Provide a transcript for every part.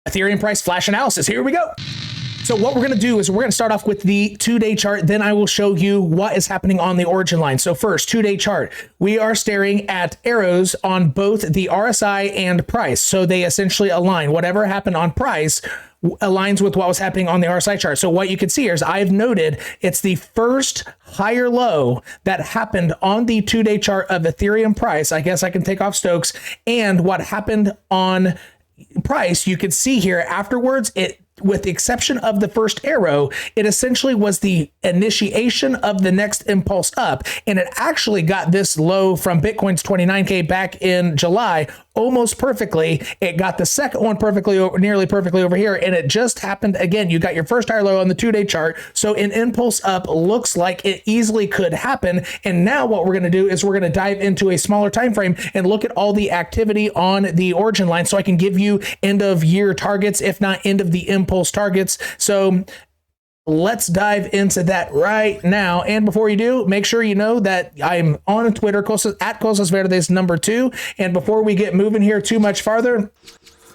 Ethereum price flash analysis. Here we go. So what we're going to do is we're going to start off with the 2-day chart. Then I will show you what is happening on the origin line. So first, 2-day chart. We are staring at arrows on both the RSI and price. So they essentially align. Whatever happened on price aligns with what was happening on the RSI chart. So what you can see here is I've noted it's the first higher low that happened on the 2-day chart of Ethereum price. I guess I can take off Stokes. And what happened on price, you can see here afterwards, with the exception of the first arrow, it essentially was the initiation of the next impulse up. And it actually got this low from Bitcoin's 29K back in July almost perfectly. It got the second one perfectly, nearly perfectly over here. And it just happened again. You got your first higher low on the 2-day chart. So an impulse up looks like it easily could happen. And now what we're going to do is we're going to dive into a smaller time frame and look at all the activity on the origin line so I can give you end of year targets, if not end of the impulse targets. So let's dive into that right now. And before you do, make sure you know that I'm on Twitter, at @𝘾𝙤𝙣𝙚_. And before we get moving here too much farther,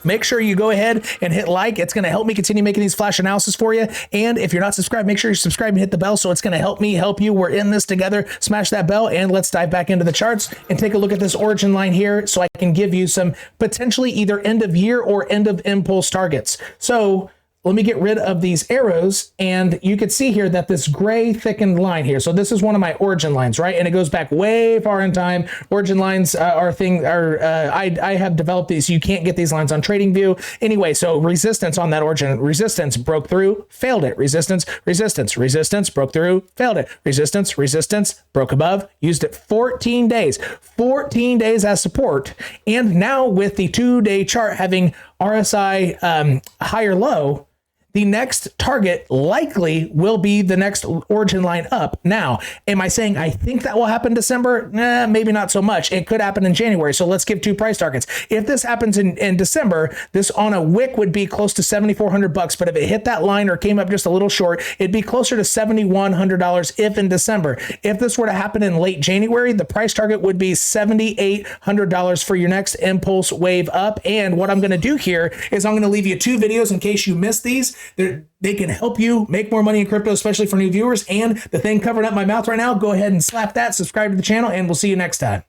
make sure you go ahead and hit like. It's going to help me continue making these flash analysis for you. And if you're not subscribed, make sure you subscribe and hit the bell. So it's going to help me help you. We're in this together. Smash that bell and let's dive back into the charts and take a look at this origin line here so I can give you some potentially either end of year or end of impulse targets. So let me get rid of these arrows, and you can see here that this gray thickened line here. So this is one of my origin lines, right? And it goes back way far in time. Origin lines I have developed these. You can't get these lines on TradingView. Anyway, so resistance on that origin, resistance broke through, failed it. Resistance, broke through, failed it. Resistance, broke above, used it 14 days as support. And now with the 2-day chart having RSI higher low, the next target likely will be the next origin line up. Now, am I saying I think that will happen December? Nah, maybe not so much. It could happen in January. So let's give 2 price targets. If this happens in December, this on a wick would be close to $7,400. But if it hit that line or came up just a little short, it'd be closer to $7,100 if in December. If this were to happen in late January, the price target would be $7,800 for your next impulse wave up. And what I'm going to do here is I'm going to leave you 2 videos in case you missed these. They can help you make more money in crypto, especially for new viewers. And the thing covering up my mouth right now, go ahead and slap that, subscribe to the channel, and we'll see you next time.